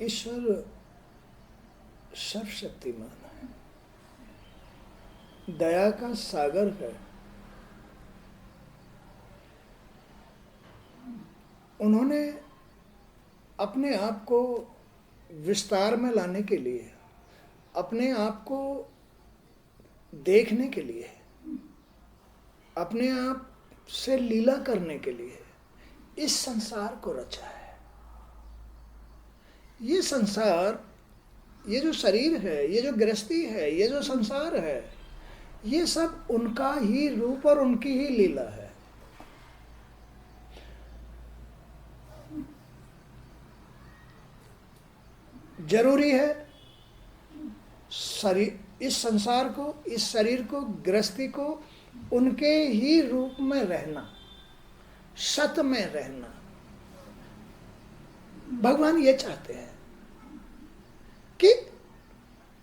ईश्वर सर्वशक्तिमान है, दया का सागर है। उन्होंने अपने आप को विस्तार में लाने के लिए, अपने आप को देखने के लिए, अपने आप से लीला करने के लिए इस संसार को रचा है। ये संसार, ये जो शरीर है, ये जो गृहस्थी है, ये जो संसार है, ये सब उनका ही रूप और उनकी ही लीला है। जरूरी है शरीर, इस संसार को, इस शरीर को, गृहस्थी को उनके ही रूप में रहना, सत में रहना। भगवान ये चाहते हैं कि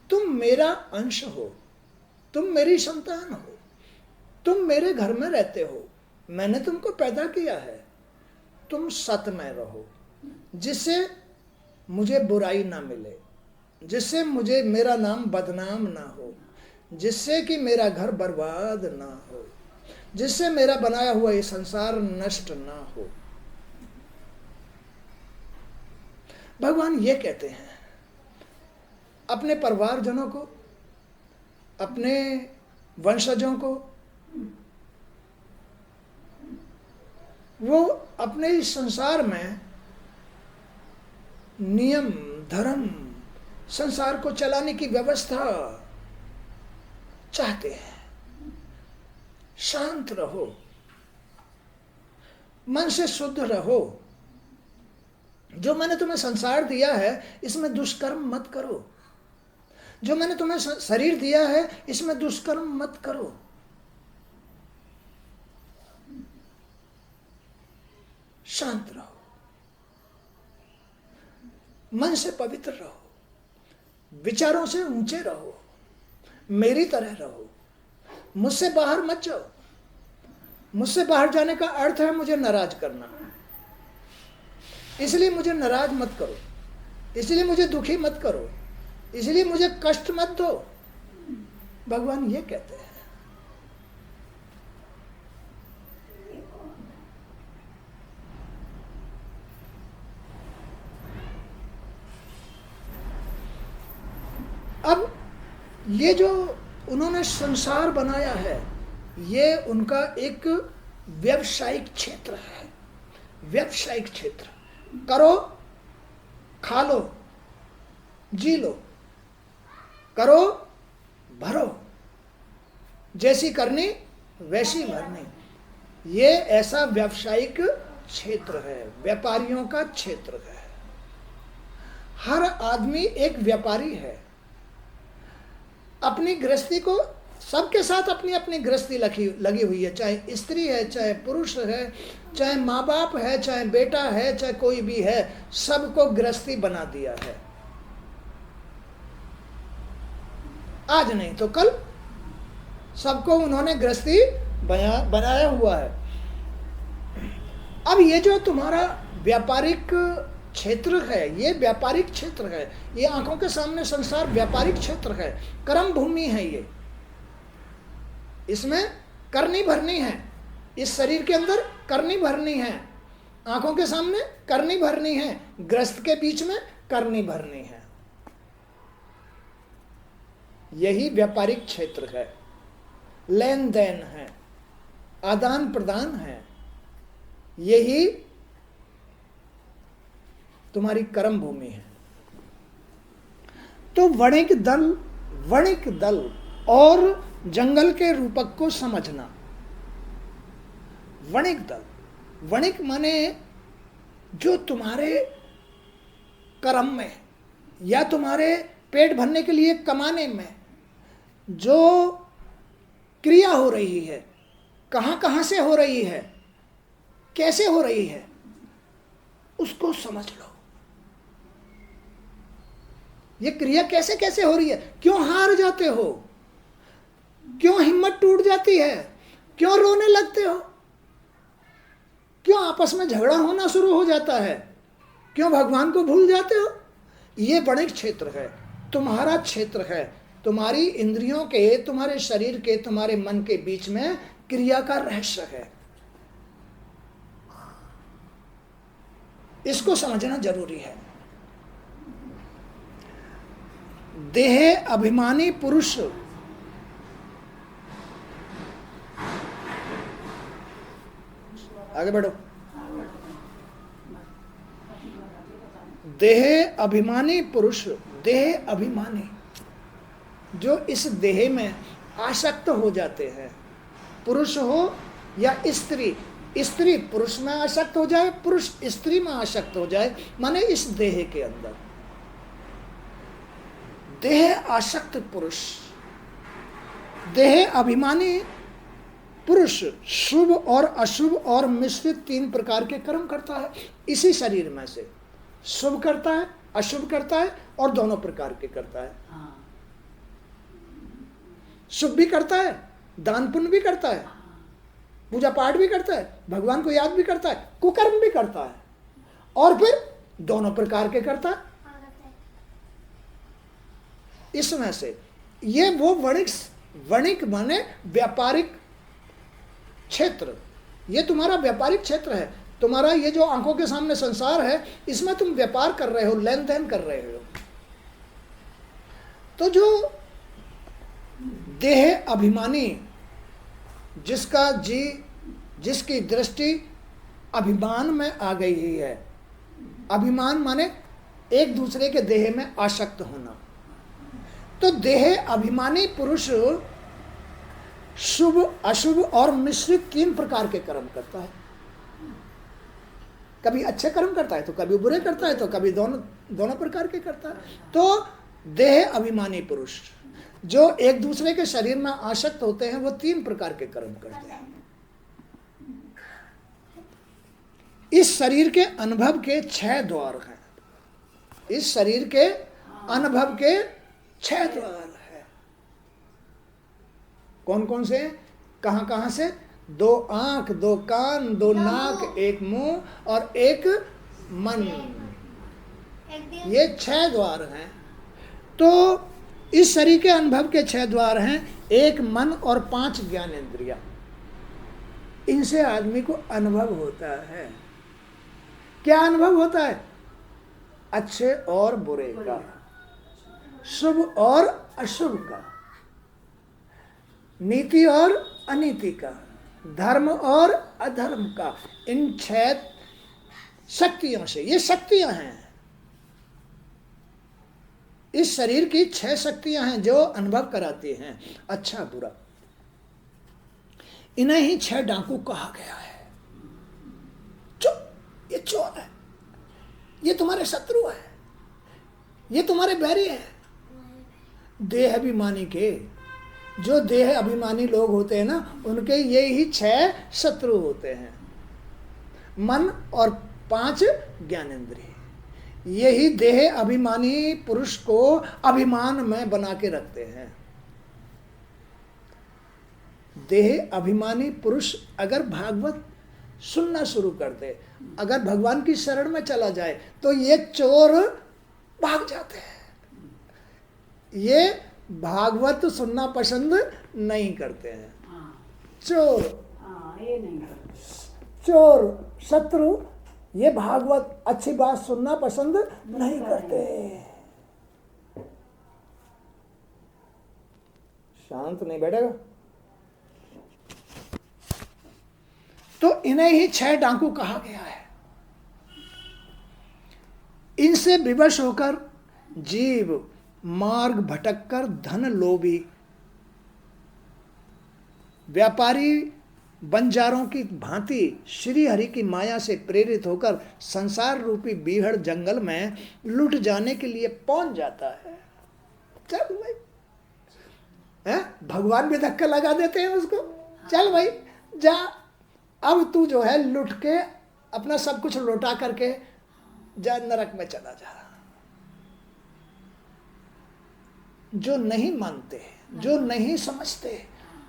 तुम मेरा अंश हो, तुम मेरी संतान हो, तुम मेरे घर में रहते हो, मैंने तुमको पैदा किया है, तुम सत में रहो, जिससे मुझे बुराई ना मिले, जिससे मुझे मेरा नाम बदनाम ना हो, जिससे कि मेरा घर बर्बाद ना हो, जिससे मेरा बनाया हुआ ये संसार नष्ट ना हो। भगवान ये कहते हैं अपने परिवारजनों को, अपने वंशजों को, वो अपने इस संसार में नियम धर्म, संसार को चलाने की व्यवस्था चाहते हैं। शांत रहो, मन से शुद्ध रहो। जो मैंने तुम्हें संसार दिया है इसमें दुष्कर्म मत करो, जो मैंने तुम्हें शरीर दिया है इसमें दुष्कर्म मत करो। शांत रहो, मन से पवित्र रहो, विचारों से ऊंचे रहो, मेरी तरह रहो, मुझसे बाहर मत जाओ। मुझसे बाहर जाने का अर्थ है मुझे नाराज करना, इसलिए मुझे नाराज मत करो, इसलिए मुझे दुखी मत करो, इसलिए मुझे कष्ट मत दो। भगवान ये कहते हैं। अब ये जो उन्होंने संसार बनाया है, ये उनका एक व्यावसायिक क्षेत्र है। व्यावसायिक क्षेत्र, करो, खा लो, जी लो, करो, भरो, जैसी करनी वैसी भरनी। ये ऐसा व्यावसायिक क्षेत्र है, व्यापारियों का क्षेत्र है। हर आदमी एक व्यापारी है। अपनी गृहस्थी को, सबके साथ अपनी अपनी गृहस्थी लगी हुई है, चाहे स्त्री है, चाहे पुरुष है, चाहे माँ बाप है, चाहे बेटा है, चाहे कोई भी है, सबको गृहस्थी बना दिया है। आज नहीं तो कल सबको उन्होंने गृहस्थी बनाया हुआ है। अब ये जो तुम्हारा व्यापारिक क्षेत्र है, ये व्यापारिक क्षेत्र है। ये आंखों के सामने संसार व्यापारिक क्षेत्र है, कर्म भूमि है। ये, इसमें करनी भरनी है, इस शरीर के अंदर करनी भरनी है, आंखों के सामने करनी भरनी है, ग्रस्त के बीच में करनी भरनी है। यही व्यापारिक क्षेत्र है, लेन देन है, आदान प्रदान है। यही तुम्हारी कर्म भूमि है। तो वणिक दल और जंगल के रूपक को समझना। वणिक दल, वणिक माने जो तुम्हारे कर्म में या तुम्हारे पेट भरने के लिए कमाने में जो क्रिया हो रही है, कहाँ से हो रही है, कैसे हो रही है, उसको समझ लो। ये क्रिया कैसे कैसे हो रही है, क्यों हार जाते हो, क्यों हिम्मत टूट जाती है, क्यों रोने लगते हो, क्यों आपस में झगड़ा होना शुरू हो जाता है, क्यों भगवान को भूल जाते हो। ये वणिक क्षेत्र है, तुम्हारा क्षेत्र है, तुम्हारी इंद्रियों के, तुम्हारे शरीर के, तुम्हारे मन के बीच में क्रिया का रहस्य है। इसको समझना जरूरी है। देह अभिमानी पुरुष आगे बढ़ो। देह अभिमानी पुरुष, देह अभिमानी जो इस देह में आसक्त हो जाते हैं, पुरुष हो या स्त्री, स्त्री पुरुष में आसक्त हो जाए, पुरुष स्त्री में आसक्त हो जाए, माने इस देह के अंदर देह आसक्त पुरुष, देह अभिमानी पुरुष शुभ और अशुभ और मिश्रित 3 प्रकार के कर्म करता है इसी शरीर में से। शुभ करता है, अशुभ करता है और दोनों प्रकार के करता है। शुभ भी करता है, दान पुण्य भी करता है, पूजा पाठ भी करता है, भगवान को याद भी करता है, कुकर्म भी करता है, और फिर दोनों प्रकार के करता है। इसमें से ये वो वणिक माने व्यापारिक क्षेत्र, ये तुम्हारा व्यापारिक क्षेत्र है। तुम्हारा ये जो आंखों के सामने संसार है, इसमें तुम व्यापार कर रहे हो, लेन देन कर रहे हो। तो जो देह अभिमानी, जिसकी दृष्टि अभिमान में आ गई है, अभिमान माने एक दूसरे के देह में आसक्त होना, तो देह अभिमानी पुरुष शुभ अशुभ और मिश्रित 3 प्रकार के कर्म करता है। कभी अच्छे कर्म करता है तो कभी बुरे करता है, तो कभी दोनों प्रकार के करता है। तो देह अभिमानी पुरुष जो एक दूसरे के शरीर में आसक्त होते हैं, वो 3 प्रकार के कर्म करते हैं। इस शरीर के अनुभव के 6 द्वार हैं। इस शरीर के अनुभव के 6 द्वार है। कौन कौन से? कहां कहां से? 2 आंख, 2 कान, 2 नाक, 1 मुंह और 1 मन, ये 6 द्वार हैं। तो इस शरीर के अनुभव के 6 द्वार हैं, 1 मन और 5 ज्ञानेंद्रिया। इनसे आदमी को अनुभव होता है। क्या अनुभव होता है? अच्छे और बुरे का, शुभ और अशुभ का, नीति और अनीति का, धर्म और अधर्म का। इन 6 शक्तियों से, ये शक्तियां हैं, इस शरीर की 6 शक्तियां हैं जो अनुभव कराती हैं अच्छा बुरा। इन्हें ही 6 डाकू कहा गया है। ये चोर है, ये तुम्हारे शत्रु है, ये तुम्हारे बैरी है। देह अभिमानी के, जो देह अभिमानी लोग होते हैं ना, उनके ये ही 6 शत्रु होते हैं, मन और 5 ज्ञानेंद्रिय। यही देह अभिमानी पुरुष को अभिमान में बना के रखते हैं। देह अभिमानी पुरुष अगर भागवत सुनना शुरू कर दे, अगर भगवान की शरण में चला जाए, तो ये चोर भाग जाते हैं। ये भागवत सुनना पसंद नहीं करते हैं। चोर, ये नहीं, चोर शत्रु ये भागवत अच्छी बात सुनना पसंद नहीं करते। शांत नहीं बैठेगा। तो इन्हें ही 6 डाकू कहा गया है। इनसे विवश होकर जीव मार्ग भटककर धन लोभी व्यापारी बंजारों की भांति श्री हरि की माया से प्रेरित होकर संसार रूपी बीहड़ जंगल में लुट जाने के लिए पहुंच जाता है। चल भाई, भगवान भी धक्का लगा देते हैं उसको। चल भाई जा, अब तू जो है लुट के अपना सब कुछ लौटा करके जा, नरक में चला जा। जो नहीं मानते, जो नहीं समझते,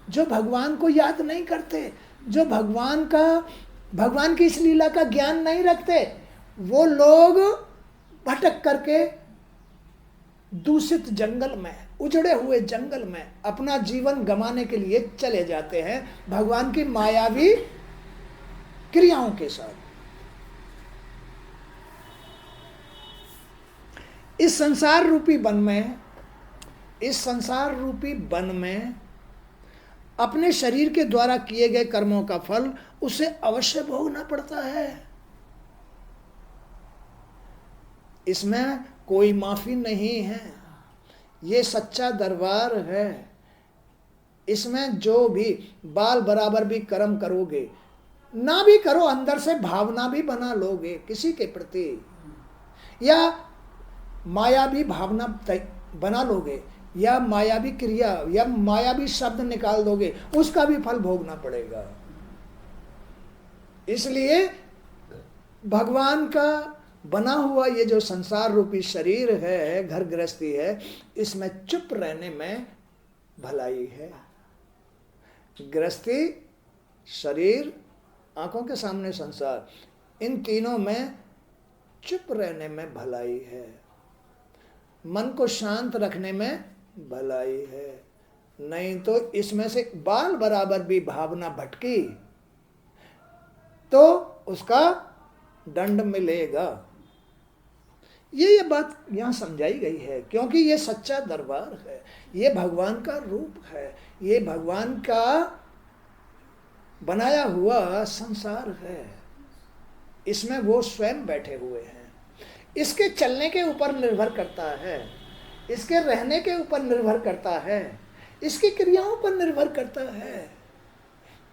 जो भगवान को याद नहीं करते, जो भगवान की इस लीला का ज्ञान नहीं रखते, वो लोग भटक करके दूषित जंगल में, उजड़े हुए जंगल में अपना जीवन गंवाने के लिए चले जाते हैं भगवान की मायावी क्रियाओं के साथ। इस संसार रूपी वन में अपने शरीर के द्वारा किए गए कर्मों का फल उसे अवश्य भोगना पड़ता है। इसमें कोई माफी नहीं है। ये सच्चा दरबार है। इसमें जो भी बाल बराबर भी कर्म करोगे, ना भी करो, अंदर से भावना भी बना लोगे किसी के प्रति, या मायावी भावना बना लोगे, या मायावी क्रिया या मायावी शब्द निकाल दोगे, उसका भी फल भोगना पड़ेगा। इसलिए भगवान का बना हुआ ये जो संसार रूपी शरीर है, घर गृहस्थी है, इसमें चुप रहने में भलाई है। गृहस्थी, शरीर, आंखों के सामने संसार, इन तीनों में चुप रहने में भलाई है। मन को शांत रखने में भलाई है। नहीं तो इसमें से बाल बराबर भी भावना भटकी तो उसका दंड मिलेगा। ये बात यहां समझाई गई है, क्योंकि ये सच्चा दरबार है, ये भगवान का रूप है, ये भगवान का बनाया हुआ संसार है। इसमें वो स्वयं बैठे हुए हैं। इसके चलने के ऊपर निर्भर करता है, इसके रहने के ऊपर निर्भर करता है, इसकी क्रियाओं पर निर्भर करता है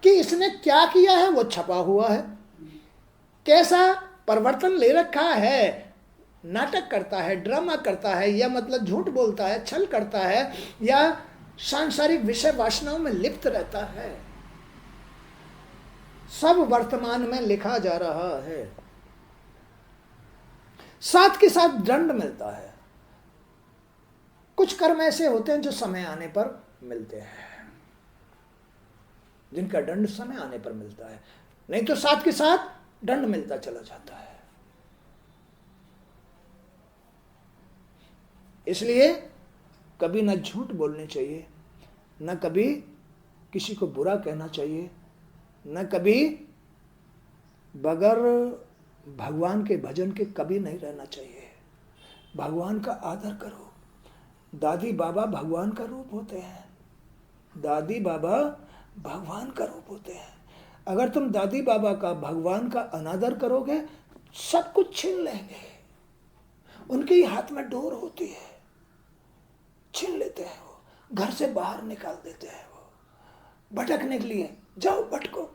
कि इसने क्या किया है। वो छपा हुआ है, कैसा परिवर्तन ले रखा है, नाटक करता है, ड्रामा करता है, या मतलब झूठ बोलता है, छल करता है, या सांसारिक विषय वासनाओं में लिप्त रहता है, सब वर्तमान में लिखा जा रहा है। साथ के साथ दंड मिलता है। कुछ कर्म ऐसे होते हैं जो समय आने पर मिलते हैं, जिनका दंड समय आने पर मिलता है, नहीं तो साथ के साथ दंड मिलता चला जाता है। इसलिए कभी न झूठ बोलने चाहिए, न कभी किसी को बुरा कहना चाहिए, न कभी बगैर भगवान के भजन के कभी नहीं रहना चाहिए। भगवान का आदर करो। दादी बाबा भगवान का रूप होते हैं। दादी बाबा भगवान का रूप होते हैं। अगर तुम दादी बाबा का, भगवान का अनादर करोगे, सब कुछ छीन लेंगे। उनके ही हाथ में डोर होती है, छीन लेते हैं वो, घर से बाहर निकाल देते हैं वो भटकने के लिए। जाओ भटको।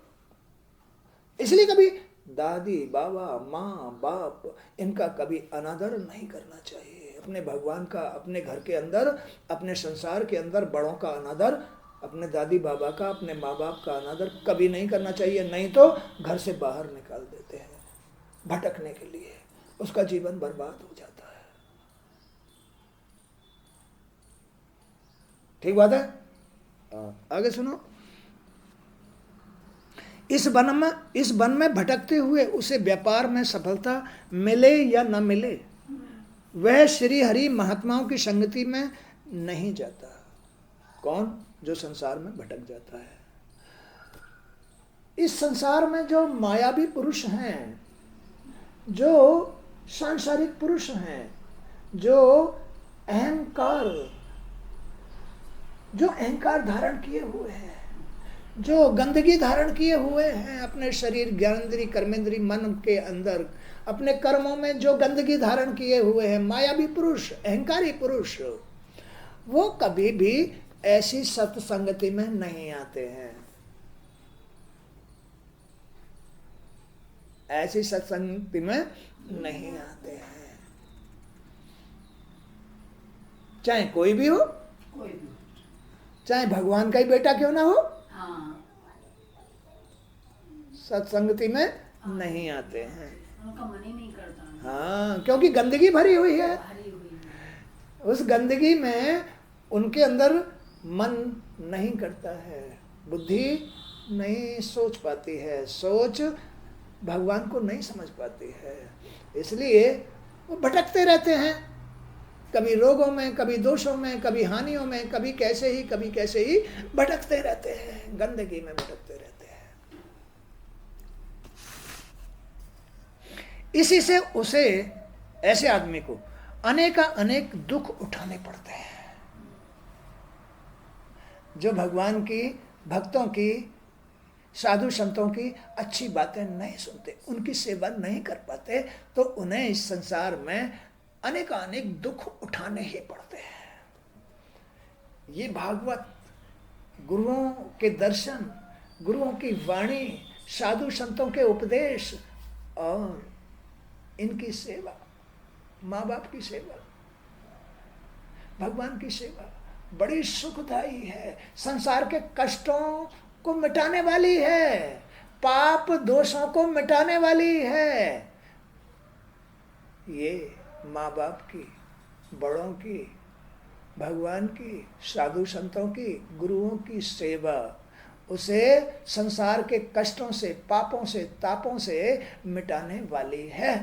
इसलिए कभी दादी बाबा, माँ बाप, इनका कभी अनादर नहीं करना चाहिए। अपने भगवान का, अपने घर के अंदर, अपने संसार के अंदर बड़ों का अनादर, अपने दादी बाबा का, अपने माँ बाप का अनादर कभी नहीं करना चाहिए। नहीं तो घर से बाहर निकाल देते हैं भटकने के लिए, उसका जीवन बर्बाद हो जाता है। ठीक बात है। आगे सुनो। इस वन में भटकते हुए उसे व्यापार में सफलता मिले या न मिले, वह श्री हरि महात्माओं की संगति में नहीं जाता। कौन? जो संसार में भटक जाता है। इस संसार में जो मायावी पुरुष हैं, जो सांसारिक पुरुष हैं, जो अहंकार धारण किए हुए हैं, जो गंदगी धारण किए हुए हैं अपने शरीर, ज्ञानेंद्री, कर्मेंद्री, मन के अंदर, अपने कर्मों में जो गंदगी धारण किए हुए हैं, मायावी पुरुष, अहंकारी पुरुष, वो कभी भी ऐसी सत्संगति में नहीं आते हैं। ऐसी सत्संगति में नहीं आते हैं। चाहे कोई भी हो, चाहे भगवान का ही बेटा क्यों ना हो, सत्संगति में नहीं आते हैं। उनका मन ही नहीं करता। हाँ, क्योंकि गंदगी भरी हुई है। उस गंदगी में उनके अंदर मन नहीं करता है, बुद्धि नहीं सोच पाती है, सोच भगवान को नहीं समझ पाती है। इसलिए वो भटकते रहते हैं। कभी रोगों में, कभी दोषों में, कभी हानियों में, कभी कैसे ही भटकते रहते हैं, गंदगी में भटकते रहते हैं। इसी से उसे, ऐसे आदमी को अनेक दुख उठाने पड़ते हैं। जो भगवान की, भक्तों की, साधु संतों की अच्छी बातें नहीं सुनते, उनकी सेवा नहीं कर पाते, तो उन्हें इस संसार में अनेक दुख उठाने ही पड़ते हैं। ये भागवत, गुरुओं के दर्शन, गुरुओं की वाणी, साधु संतों के उपदेश और इनकी सेवा, माँ बाप की सेवा, भगवान की सेवा बड़ी सुखदायी है, संसार के कष्टों को मिटाने वाली है, पाप दोषों को मिटाने वाली है। ये माँ बाप की, बड़ों की, भगवान की, साधु संतों की, गुरुओं की सेवा उसे संसार के कष्टों से, पापों से, तापों से मिटाने वाली है।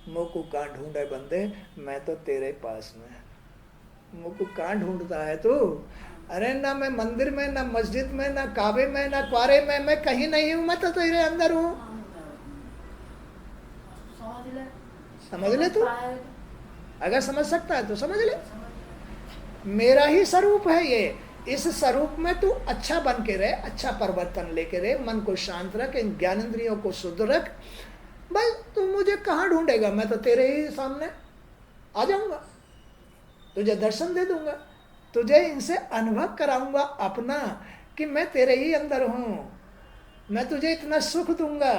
मुझको कहाँ ढूंढे बंदे, मैं तो तेरे पास में। मुझको कहाँ ढूंढता है तू? अरे ना मैं मंदिर में, ना मस्जिद में, ना काबे में, ना क्वारे में, मैं कहीं नहीं हूँ, मैं तो तेरे अंदर हूँ। समझ ले तू, अगर समझ सकता है तो समझ ले। मेरा ही स्वरूप है ये, इस स्वरूप में तू अच्छा बन के रहे, अच्छा परिवर्तन लेके रहे, मन को शांत रख, इन ज्ञानेंद्रियों को शुद्ध रख। बस तू मुझे कहाँ ढूंढेगा, मैं तो तेरे ही सामने आ जाऊंगा, तुझे दर्शन दे दूंगा, तुझे इनसे अनुभव कराऊंगा अपना कि मैं तेरे ही अंदर हूँ। मैं तुझे इतना सुख दूंगा,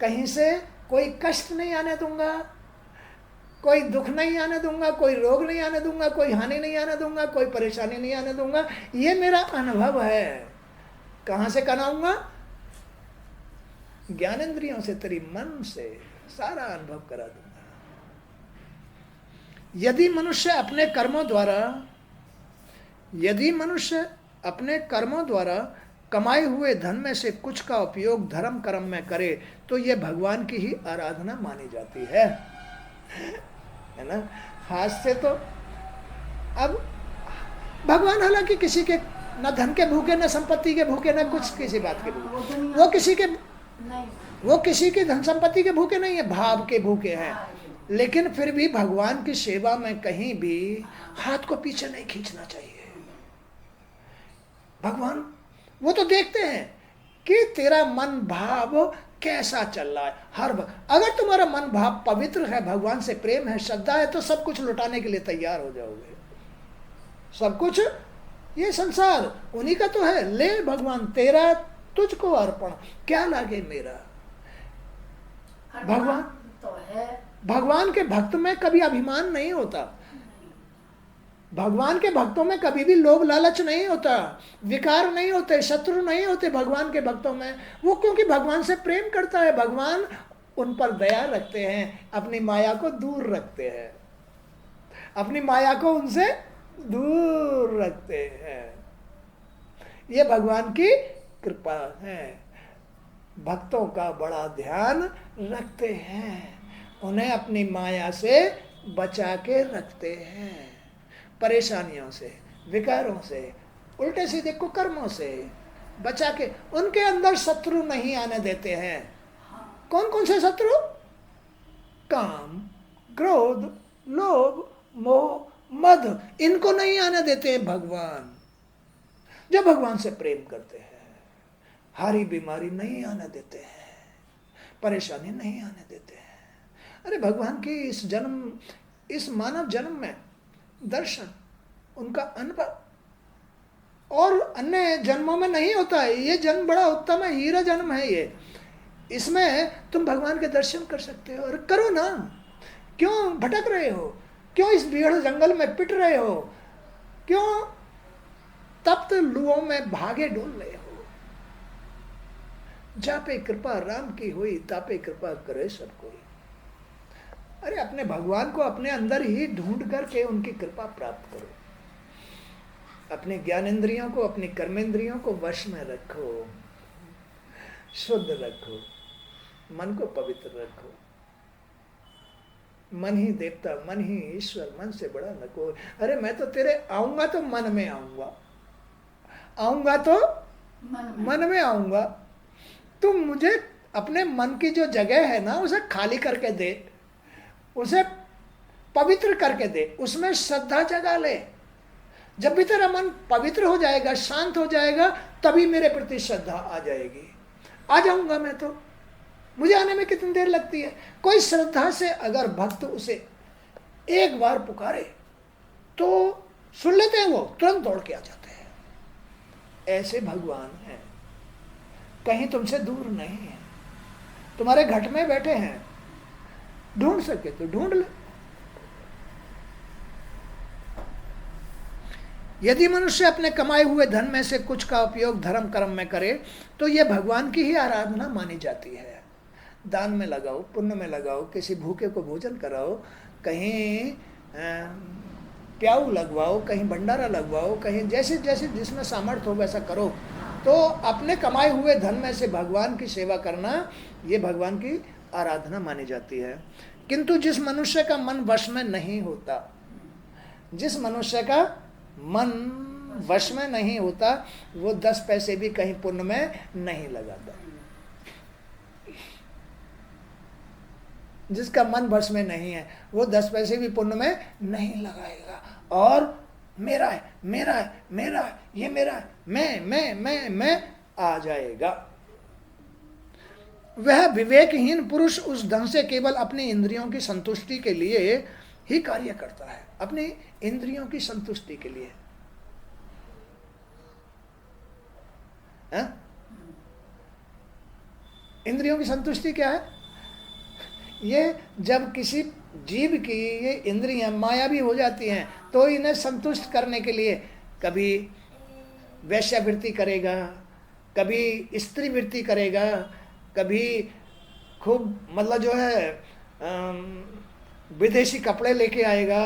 कहीं से कोई कष्ट नहीं आने दूंगा, कोई दुख नहीं आने दूंगा, कोई रोग नहीं आने दूंगा, कोई हानि नहीं आने दूंगा, कोई परेशानी नहीं आने दूंगा। ये मेरा अनुभव है। कहाँ से कराऊंगा? ज्ञानेंद्रियों से, तेरी मन से सारा अनुभव करा दूंगा। यदि मनुष्य अपने कर्मों द्वारा कमाए हुए धन में से कुछ का उपयोग धर्म कर्म में करे तो यह भगवान की ही आराधना मानी जाती है है ना। हाथ से तो अब भगवान हालांकि किसी के न धन के भूखे, न संपत्ति के भूखे, न कुछ किसी बात के भूखे, वो किसी के धन संपत्ति के भूखे नहीं है, भाव के भूखे हैं। लेकिन फिर भी भगवान की सेवा में कहीं भी हाथ को पीछे नहीं खींचना चाहिए। भगवान वो तो देखते हैं कि तेरा मन भाव कैसा चल रहा है। हर वक्त अगर तुम्हारा मन भाव पवित्र है, भगवान से प्रेम है, श्रद्धा है, तो सब कुछ लुटाने के लिए तैयार हो जाओगे। सब कुछ, ये संसार उन्हीं का तो है, ले भगवान तेरा तुझको अर्पण, क्या लागे मेरा। भगवान तो है, भगवान के भक्त में कभी अभिमान नहीं होता, भगवान के भक्तों में कभी भी लोभ लालच नहीं होता, विकार नहीं होते, शत्रु नहीं होते भगवान के भक्तों में। वो क्योंकि भगवान से प्रेम करता है, भगवान उन पर दया रखते हैं, अपनी माया को दूर रखते हैं, अपनी माया को उनसे दूर रखते हैं। ये भगवान की कृपा है। भक्तों का बड़ा ध्यान रखते हैं, उन्हें अपनी माया से बचा के रखते हैं, परेशानियों से, विकारों से, उल्टे सीधे कुकर्मों से बचा के, उनके अंदर शत्रु नहीं आने देते हैं। कौन कौन से शत्रु? काम, क्रोध, लोभ, मोह, मद, इनको नहीं आने देते हैं भगवान। जो भगवान से प्रेम करते हैं, हारी बीमारी नहीं आने देते हैं, परेशानी नहीं आने देते हैं। अरे भगवान की इस मानव जन्म में दर्शन, उनका अनुभव और अन्य जन्मों में नहीं होता है। ये जन्म बड़ा उत्तम है, हीरा जन्म है ये। इसमें तुम भगवान के दर्शन कर सकते हो, और करो ना। क्यों भटक रहे हो? क्यों इस भीड़ जंगल में पिट रहे हो? क्यों तप्त लुओं में भागे डोल रहे हो? जापे कृपा राम की हुई, तापे कृपा करे सब कोई। अरे अपने भगवान को अपने अंदर ही ढूंढ करके उनकी कृपा प्राप्त करो। अपने ज्ञानेंद्रियों को, अपनी कर्मेंद्रियों को वश में रखो, शुद्ध रखो, मन को पवित्र रखो। मन ही देवता, मन ही ईश्वर, मन से बड़ा न कोई। अरे मैं तो तेरे आऊंगा तो मन में आऊंगा, आऊंगा तो मन में आऊंगा। तुम मुझे अपने मन की जो जगह है ना उसे खाली करके दे, उसे पवित्र करके दे, उसमें श्रद्धा जगा ले। जब भी तेरा मन पवित्र हो जाएगा, शांत हो जाएगा, तभी मेरे प्रति श्रद्धा आ जाएगी। आ जाऊंगा मैं तो, मुझे आने में कितनी देर लगती है। कोई श्रद्धा से अगर भक्त उसे एक बार पुकारे तो सुन लेते हैं, वो तुरंत दौड़ के आ जाते हैं। ऐसे भगवान हैं, कहीं तुमसे दूर नहीं है, तुम्हारे घट में बैठे हैं, ढूंढ सके तो ढूंढ ले। यदि मनुष्य अपने कमाए हुए धन में से कुछ का उपयोग धर्म कर्म में करे तो यह भगवान की ही आराधना मानी जाती है। दान में लगाओ, पुण्य में लगाओ, किसी भूखे को भोजन कराओ, कहीं प्याऊ लगवाओ, कहीं भंडारा लगवाओ, कहीं जैसे जैसे जिसमें सामर्थ्य हो वैसा करो। तो अपने कमाए हुए धन में से भगवान की सेवा करना, ये भगवान की आराधना मानी जाती है। किंतु जिस मनुष्य का मन वश में नहीं होता, जिस मनुष्य का मन वश में नहीं होता, वो 10 पैसे भी कहीं पुण्य में नहीं लगाता। जिसका मन वश में नहीं है वो 10 पैसे भी पुण्य में नहीं लगाएगा। और मेरा है, मेरा है, मेरा है, ये मेरा है, मैं आ जाएगा। वह विवेकहीन पुरुष उस ढंग से केवल अपनी इंद्रियों की संतुष्टि के लिए ही कार्य करता है, अपनी इंद्रियों की संतुष्टि के लिए। इंद्रियों की संतुष्टि क्या है? ये जब किसी जीव की ये इंद्रियां मायावी हो जाती हैं तो इन्हें संतुष्ट करने के लिए कभी वैश्यावृत्ति करेगा, कभी स्त्री वृत्ति करेगा, कभी खूब मतलब जो है विदेशी कपड़े लेके आएगा,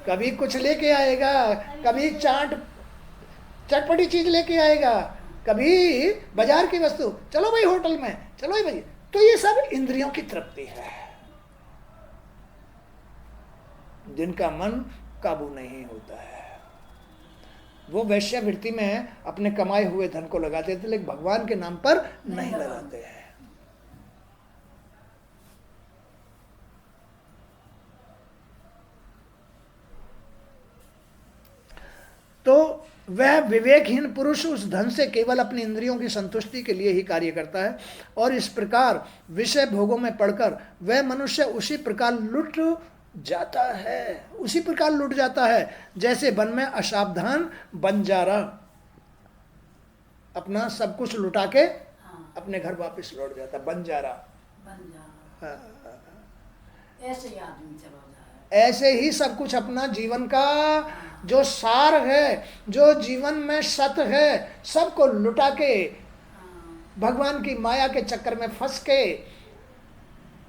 कभी कुछ लेके आएगा, कभी चटपटी चीज लेके आएगा, कभी बाजार की वस्तु, चलो भाई होटल में, चलो भाई। तो ये सब इंद्रियों की तृप्ति है, जिनका मन काबू नहीं होता है। वो वैश्यावृत्ति में अपने कमाए हुए धन को लगाते थे, लेकिन भगवान के नाम पर नहीं लगाते हैं। तो वह विवेकहीन पुरुष उस धन से केवल अपनी इंद्रियों की संतुष्टि के लिए ही कार्य करता है, और इस प्रकार विषय भोगों में पड़कर वह मनुष्य उसी प्रकार लुट जाता है, उसी प्रकार लुट जाता है जैसे वन में असावधान बंजारा अपना सब कुछ लुटा के अपने घर वापस लौट जाता। बंजारा ऐसे ही आदमी चला जाए। ऐसे ही सब कुछ अपना जीवन का जो सार है, जो जीवन में सत्य है, सबको लुटा के भगवान की माया के चक्कर में फंस के,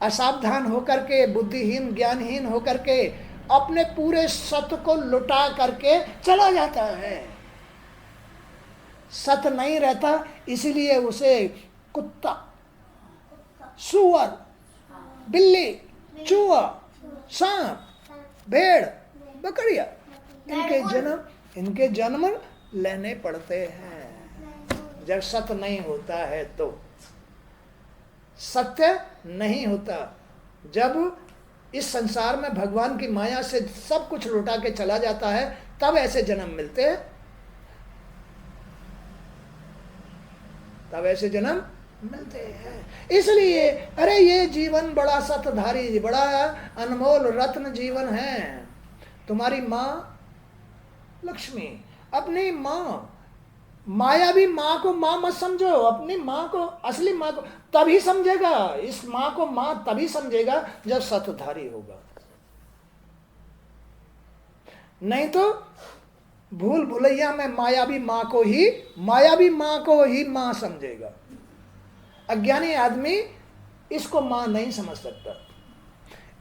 असावधान होकर के, बुद्धिहीन ज्ञानहीन होकर के अपने पूरे सत्य को लुटा करके चला जाता है। सत्य नहीं रहता, इसीलिए उसे कुत्ता, सुअर, बिल्ली, चूहा, सांप, भेड़, बकरिया, इनके जन्म लेने पड़ते हैं जब सत्य नहीं होता है। तो सत्य नहीं होता, जब इस संसार में भगवान की माया से सब कुछ लुटा के चला जाता है, तब ऐसे जन्म मिलते हैं, तब ऐसे जन्म मिलते हैं। इसलिए अरे ये जीवन बड़ा सतधारी, बड़ा अनमोल रत्न जीवन है। तुम्हारी माँ लक्ष्मी, अपनी माँ, मायावी माँ को माँ मत समझो, अपनी माँ को, असली माँ को तभी समझेगा, इस माँ को माँ तभी समझेगा जब सतधारी होगा। नहीं तो भूल भुलैया में मायावी माँ को ही माँ समझेगा। अज्ञानी आदमी इसको माँ नहीं समझ सकता,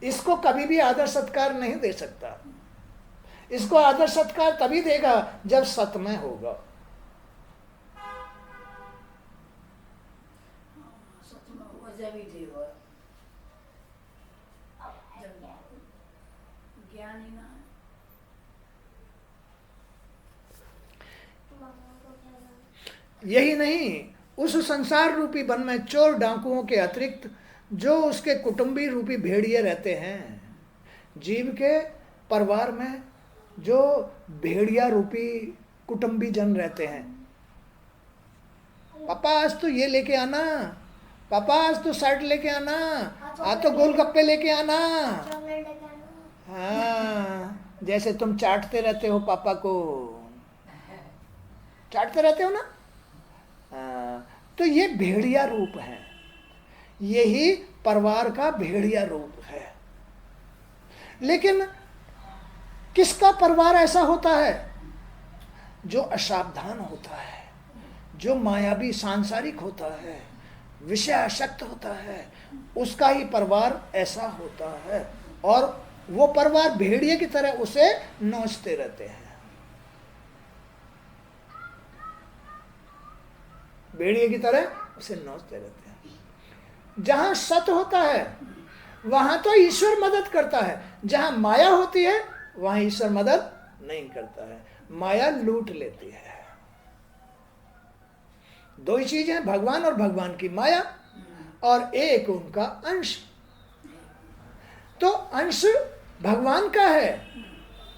इसको कभी भी आदर सत्कार नहीं दे सकता। इसको आदर सत्कार तभी देगा जब सत्य में होगा। नहीं ना। यही नहीं, उस संसार रूपी वन में चोर डाकुओं के अतिरिक्त जो उसके कुटुंबी रूपी भेड़िए रहते हैं, जीव के परिवार में जो भेड़िया रूपी कुटुंबी जन रहते हैं, पापा आज तो ये लेके आना, पापा आज तो शर्ट लेके आना, आज तो गोलगप्पे लेके आना। हाँ, जैसे तुम चाटते रहते हो पापा को, चाटते रहते हो ना। तो ये भेड़िया रूप है, यही परिवार का भेड़िया रूप है। लेकिन किसका परिवार ऐसा होता है? जो असावधान होता है, जो मायावी सांसारिक होता है, विषय आसक्त होता है, उसका ही परिवार ऐसा होता है। और वो परिवार भेड़िए की तरह उसे नोचते रहते हैं। भेड़िए की तरह उसे नोचते रहते हैं। जहां सत होता है वहां तो ईश्वर मदद करता है, जहां माया होती है वहां ईश्वर मदद नहीं करता है, माया लूट लेती है। दो ही चीज है, भगवान और भगवान की माया, और एक उनका अंश। तो अंश भगवान का है,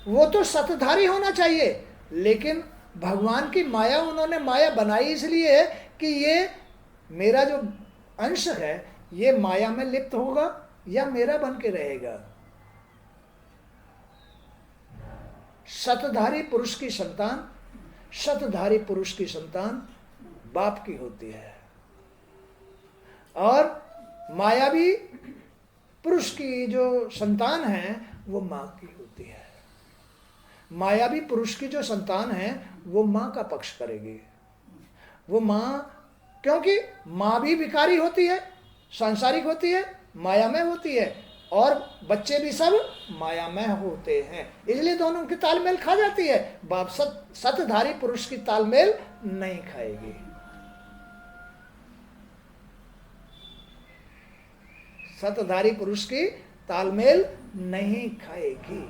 वो तो सतधारी होना चाहिए, लेकिन भगवान की माया उन्होंने माया बनाई इसलिए कि ये मेरा जो अंश है ये माया में लिप्त होगा या मेरा बन के रहेगा। सतधारी पुरुष की संतान, सतधारी पुरुष की संतान बाप की होती है, और मायावी पुरुष की जो संतान है वो मां की होती है। मायावी पुरुष की जो संतान है वो मां का पक्ष करेगी। वो मां, क्योंकि मां भी विकारी होती है, सांसारिक होती है, माया में होती है, और बच्चे भी सब माया में होते हैं, इसलिए दोनों की तालमेल खा जाती है। बाप सतधारी पुरुष की तालमेल नहीं खाएगी। सतधारी पुरुष की तालमेल नहीं खाएगी।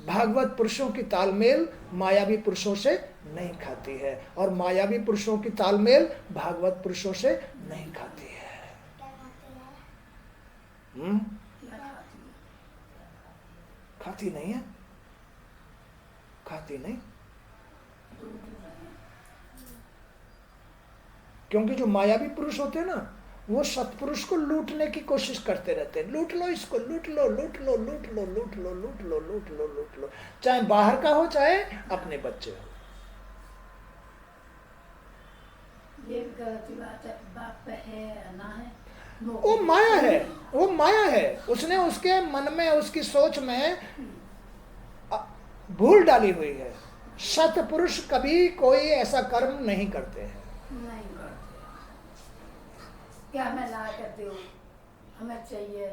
भागवत पुरुषों की तालमेल मायावी पुरुषों से नहीं खाती है, और मायावी पुरुषों की तालमेल भागवत पुरुषों से नहीं खाती है। खाती नहीं है, खाती नहीं, क्योंकि जो मायावी पुरुष होते हैं ना, वो सत्पुरुष को लूटने की कोशिश करते रहते हैं। लूट लो इसको, लूट लो, लूट लो, लूट लो, लूट लो, लूट लो, लूट लो, लूट लो, चाहे बाहर का हो चाहे अपने बच्चे हो। ये गलती बात है, बाप है ना है, वो माया है, वो माया है। उसने उसके मन में, उसकी सोच में भूल डाली हुई है। सत्पुरुष कभी कोई ऐसा कर्म नहीं करते हैं। नहीं करते। क्या हमें ला करते हो, हमें चाहिए,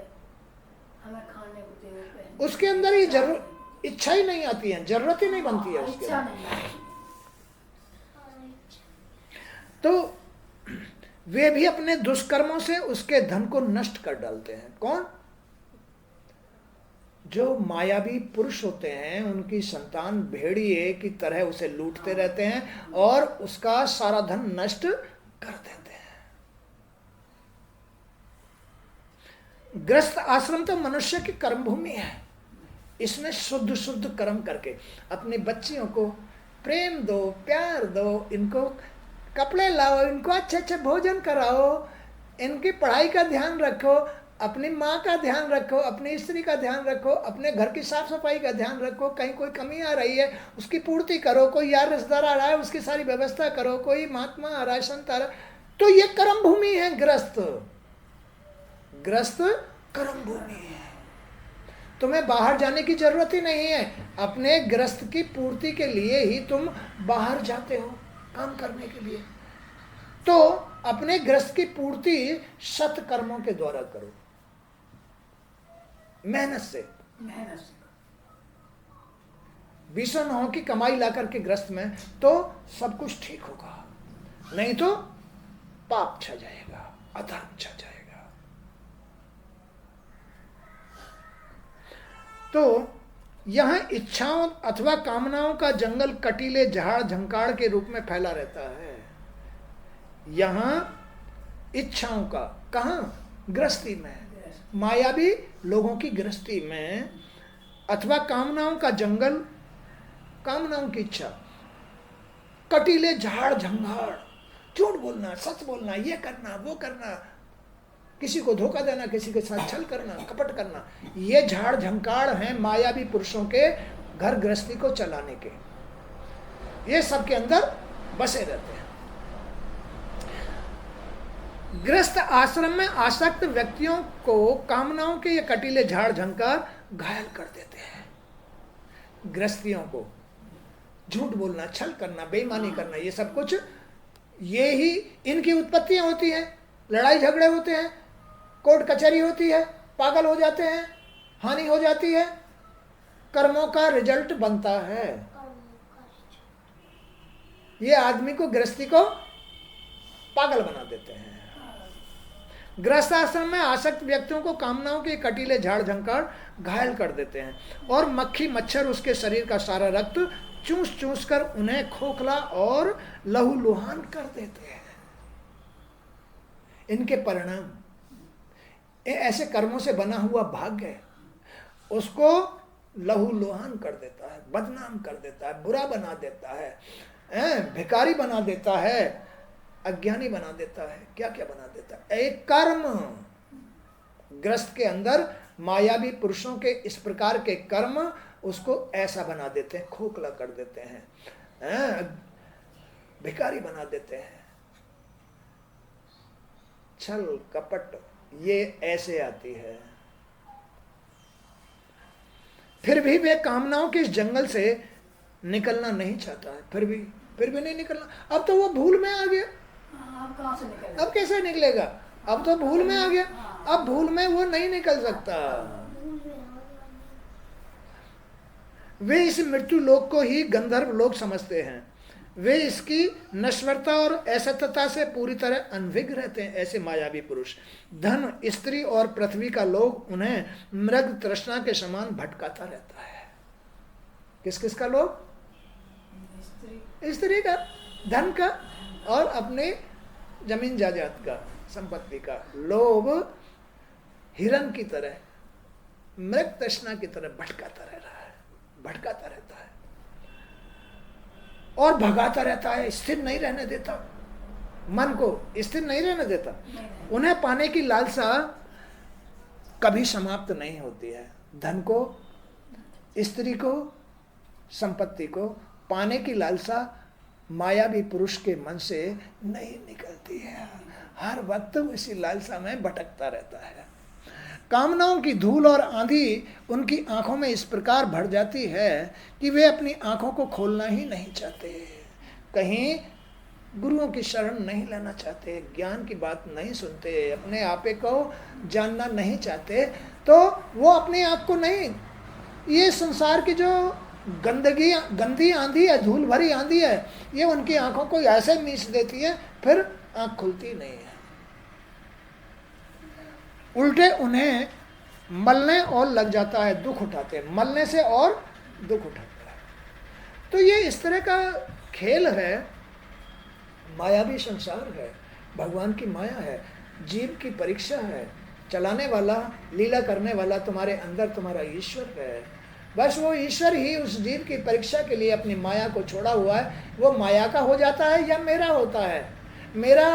हमें खाने को दे, उसके अंदर ही जरूर इच्छा ही नहीं आती है, जरूरत ही नहीं बनती है उसके इच्छा अंदर। नहीं आती। तो वे भी अपने दुष्कर्मों से उसके धन को नष्ट कर डालते हैं। कौन? जो मायावी पुरुष होते हैं, उनकी संतान भेड़िए की तरह उसे लूटते रहते हैं और उसका सारा धन नष्ट कर देते हैं। गृहस्थ आश्रम तो मनुष्य की कर्म भूमि है। इसमें शुद्ध शुद्ध कर्म करके अपनी बच्चियों को प्रेम दो, प्यार दो, इनको कपड़े लाओ, इनको अच्छे अच्छे भोजन कराओ, इनकी पढ़ाई का ध्यान रखो, अपनी माँ का ध्यान रखो, अपनी स्त्री का ध्यान रखो, अपने घर की साफ सफाई का ध्यान रखो। कहीं कोई कमी आ रही है उसकी पूर्ति करो, कोई यार रिश्तेदार आ रहा है उसकी सारी व्यवस्था करो, कोई महात्मा आ रहा है, संत आ रहा है। तो ये कर्म भूमि है गृहस्थ। गृहस्थ कर्म भूमि है। तुम्हें बाहर जाने की जरूरत ही नहीं है। अपने गृहस्थ की पूर्ति के लिए ही तुम बाहर जाते हो काम करने के लिए। तो अपने गृहस्थ की पूर्ति सत कर्मों के द्वारा करो, मेहनत से। 20 की कमाई ला करके गृहस्थ में तो सब कुछ ठीक होगा, नहीं तो पाप छा जाएगा, अधर्म छा जाएगा। तो यहाँ इच्छाओं अथवा कामनाओं का जंगल कटीले झाड़ झंकाड़ के रूप में फैला रहता है। यहाँ इच्छाओं का, कहाँ? गृहस्थी में, मायावी लोगों की गृहस्थी में, अथवा कामनाओं का जंगल, कामनाओं की इच्छा, कटीले झाड़ झंकाड़, झूठ बोलना, सच बोलना, ये करना, वो करना, किसी को धोखा देना, किसी के साथ छल करना, कपट करना, ये झाड़ झंकाड़ हैं मायावी पुरुषों के घर गृहस्थी को चलाने के। ये सब के अंदर बसे रहते हैं। गृहस्थ आश्रम में आसक्त व्यक्तियों को कामनाओं के ये कटीले झाड़ झंकार घायल कर देते हैं। गृहस्थियों को झूठ बोलना, छल करना, बेईमानी करना, ये सब कुछ ये ही इनकी उत्पत्तियां होती हैं। लड़ाई झगड़े होते हैं, कोर्ट कचहरी होती है, पागल हो जाते हैं, हानि हो जाती है, कर्मों का रिजल्ट बनता है। ये आदमी को, गृहस्थी को पागल बना देते हैं। गृहस्थ आश्रम में आसक्त व्यक्तियों को कामनाओं के कटीले झाड़ झंकार घायल कर देते हैं और मक्खी मच्छर उसके शरीर का सारा रक्त चूस चूस कर उन्हें खोखला और लहूलुहान कर देते हैं। इनके परिणाम, ऐसे कर्मों से बना हुआ भाग्य उसको लहूलुहान कर देता है, बदनाम कर देता है, बुरा बना देता है, भिखारी बना देता है, अज्ञानी बना देता है, क्या क्या बना देता है। एक कर्म, ग्रस्त के अंदर मायावी पुरुषों के इस प्रकार के कर्म उसको ऐसा बना देते हैं, खोखला कर देते हैं, भिखारी बना देते हैं। छल कपट ये ऐसे आती है। फिर भी वे कामनाओं के इस जंगल से निकलना नहीं चाहता है, फिर भी नहीं निकलना। अब तो वो भूल में आ गया, अब कहाँ से निकलेगा? अब कैसे निकलेगा? अब तो भूल में आ गया, अब भूल में वो नहीं निकल सकता। वे इस मृत्यु लोक को ही गंधर्व लोक समझते हैं। वे इसकी नश्वरता और असत्यता से पूरी तरह अनभिज्ञ रहते हैं। ऐसे मायावी पुरुष धन, स्त्री और पृथ्वी का लोग उन्हें मृग तृष्णा के समान भटकाता रहता है। किस किस का लोग? स्त्री का, धन का और अपने जमीन जायदाद का, संपत्ति का लोभ हिरण की तरह, मृग तृष्णा की तरह भटकाता रह रहा है, भटकाता रहता है और भगाता रहता है, स्थिर नहीं रहने देता, मन को स्थिर नहीं रहने देता। उन्हें पाने की लालसा कभी समाप्त नहीं होती है। धन को, स्त्री को, संपत्ति को पाने की लालसा मायावी पुरुष के मन से नहीं निकलती है। हर वक्त इसी लालसा में भटकता रहता है। कामनाओं की धूल और आंधी उनकी आंखों में इस प्रकार भर जाती है कि वे अपनी आंखों को खोलना ही नहीं चाहते, कहीं गुरुओं की शरण नहीं लेना चाहते, ज्ञान की बात नहीं सुनते, अपने आपे को जानना नहीं चाहते। तो वो अपनी आंख को नहीं, ये संसार की जो गंदी आंधी है, धूल भरी आंधी है, ये उनकी आंखों को ऐसे मीस देती है, फिर आंख खुलती नहीं है। उल्टे उन्हें मलने और लग जाता है, दुख उठाते हैं, मलने से और दुख उठाता है। तो ये इस तरह का खेल है, मायावी संसार है, भगवान की माया है, जीव की परीक्षा है। चलाने वाला, लीला करने वाला तुम्हारे अंदर तुम्हारा ईश्वर है। बस वो ईश्वर ही उस जीव की परीक्षा के लिए अपनी माया को छोड़ा हुआ है। वो माया का हो जाता है या मेरा होता है, मेरा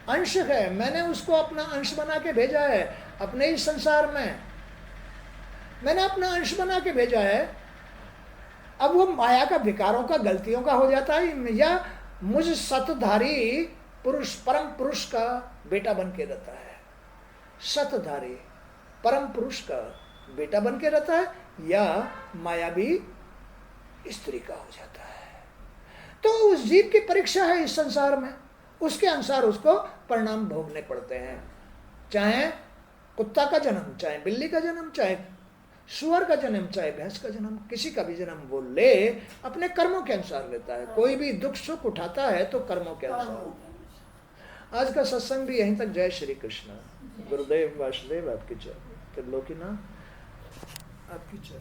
अंश है, मैंने उसको अपना अंश बना के भेजा है। अपने इस संसार में मैंने अपना अंश बना के भेजा है। अब वो माया का, विकारों का, गलतियों का हो जाता है, या मुझ सतधारी पुरुष, परम पुरुष का बेटा बन के रहता है। सतधारी परम पुरुष का बेटा बन के रहता है, या मायावी स्त्री का हो जाता है। तो उस जीव की परीक्षा है इस संसार में, उसके अनुसार उसको परिणाम भोगने पड़ते हैं। चाहे कुत्ता का जन्म, चाहे बिल्ली का जन्म, चाहे सुअर का जन्म, चाहे भैंस का जन्म, किसी का भी जन्म वो ले, अपने कर्मों के अनुसार लेता है। कोई भी दुख सुख उठाता है तो कर्मों के अनुसार। आज का सत्संग भी यहीं तक। जय श्री कृष्ण। गुरुदेव वासुदेव आपकी जय। त्रिलोकीनाथ आपकी जय।